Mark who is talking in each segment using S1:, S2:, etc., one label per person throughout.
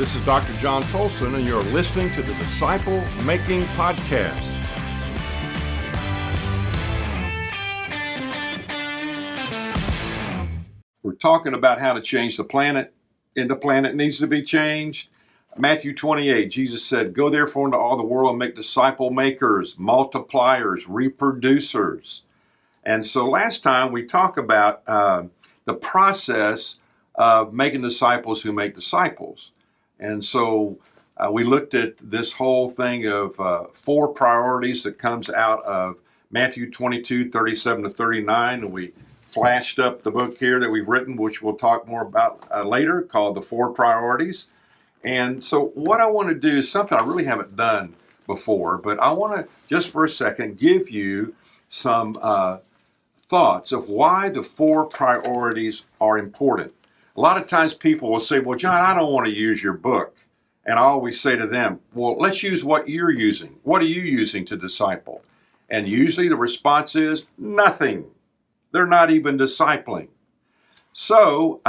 S1: This is Dr. John Tolson, and you're listening to the Disciple Making Podcast. We're talking about how to change the planet, and the planet needs to be changed. Matthew 28, Jesus said, "Go therefore into all the world and make disciple makers, multipliers, reproducers." And so last time we talked about the process of making disciples who make disciples. And so we looked at this whole thing of 4 priorities that comes out of Matthew 22, 37 to 39. And we flashed up the book here that we've written, which we'll talk more about later, called The 4 Priorities. And so what I want to do is something I really haven't done before, but I want to, just for a second, give you some thoughts of why the 4 priorities are important. A lot of times people will say, "Well, John, I don't want to use your book." And I always say to them, "Well, let's use what you're using. What are you using to disciple?" And usually the response is nothing. They're not even discipling. So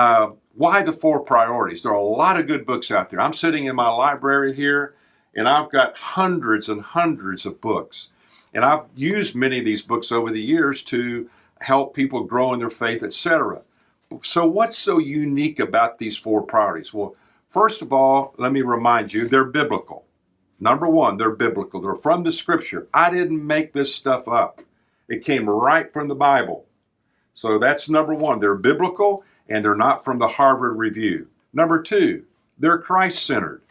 S1: why the 4 priorities? There are a lot of good books out there. I'm sitting in my library here, and I've got hundreds and hundreds of books. And I've used many of these books over the years to help people grow in their faith, etc. So what's so unique about these 4 priorities? Well, first of all, let me remind you, they're biblical. Number one, they're biblical. They're from the scripture. I didn't make this stuff up. It came right from the Bible. So that's number one. They're biblical, and they're not from the Harvard Review. Number 2, they're Christ-centered.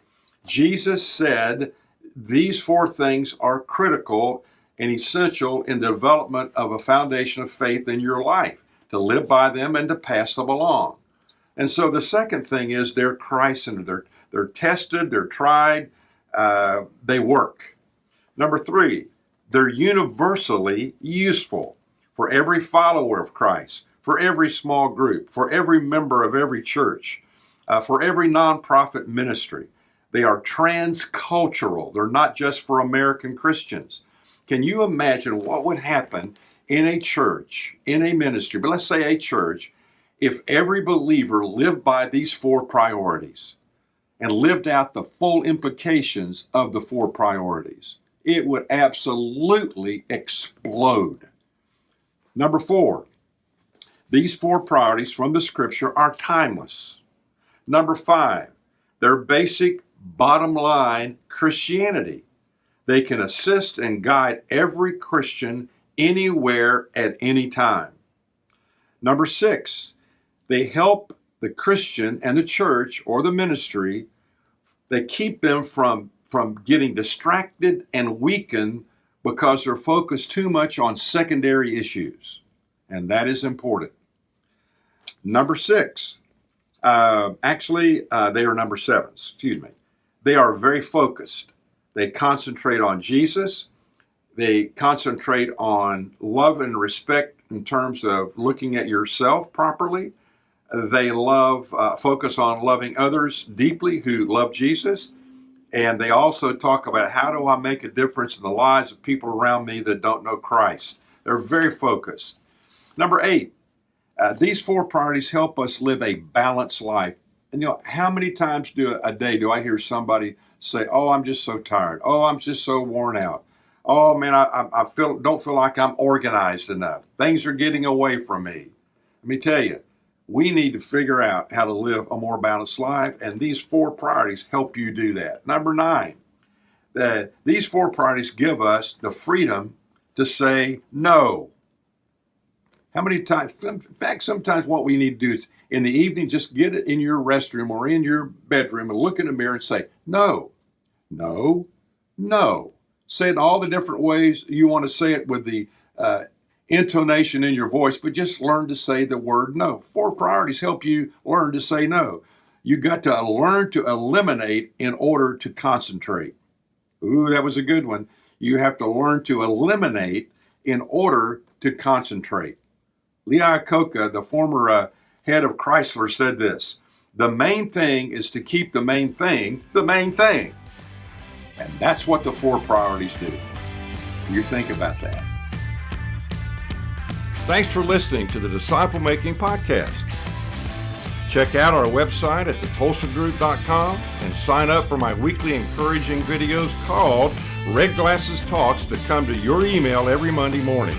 S1: Jesus said these 4 things are critical and essential in the development of a foundation of faith in your life, to live by them and to pass them along. And so the second thing is they're Christ-centered. They're tested, they're tried, they work. Number 3, they're universally useful for every follower of Christ, for every small group, for every member of every church, for every nonprofit ministry. They are transcultural. They're not just for American Christians. Can you imagine what would happen in a church, in a ministry, but let's say a church, if every believer lived by these 4 priorities and lived out the full implications of the 4 priorities? It would absolutely explode. Number 4, these 4 priorities from the scripture are timeless. Number 5, they're basic, bottom line Christianity. They can assist and guide every Christian anywhere at any time. Number 6, they help the Christian and the church or the ministry. They keep them from getting distracted and weakened because they're focused too much on secondary issues. And that is important. Number 6, they are number 7, excuse me. They are very focused. They concentrate on Jesus. They concentrate on love and respect in terms of looking at yourself properly. They focus on loving others deeply who love Jesus. And they also talk about, how do I make a difference in the lives of people around me that don't know Christ? They're very focused. Number 8, these 4 priorities help us live a balanced life. And how many times a day do I hear somebody say, "Oh, I'm just so tired. Oh, I'm just so worn out. Oh man, I don't feel like I'm organized enough. Things are getting away from me." Let me tell you, we need to figure out how to live a more balanced life, and these 4 priorities help you do that. Number 9, these 4 priorities give us the freedom to say no. How many times? In fact, sometimes what we need to do is in the evening, just get it in your restroom or in your bedroom and look in the mirror and say, "No, no, no." Say it in all the different ways you want to say it with the intonation in your voice, but just learn to say the word no. 4 priorities help you learn to say no. You got to learn to eliminate in order to concentrate. Ooh, that was a good one. You have to learn to eliminate in order to concentrate. Lee Iacocca, the former head of Chrysler, said this: "The main thing is to keep the main thing the main thing." And that's what the 4 priorities do. You think about that. Thanks for listening to the Disciple Making Podcast. Check out our website at thetolsongroup.com and sign up for my weekly encouraging videos called Red Glasses Talks to come to your email every Monday morning.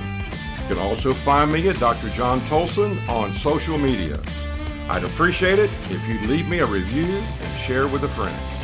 S1: You can also find me at Dr. John Tolson on social media. I'd appreciate it if you'd leave me a review and share with a friend.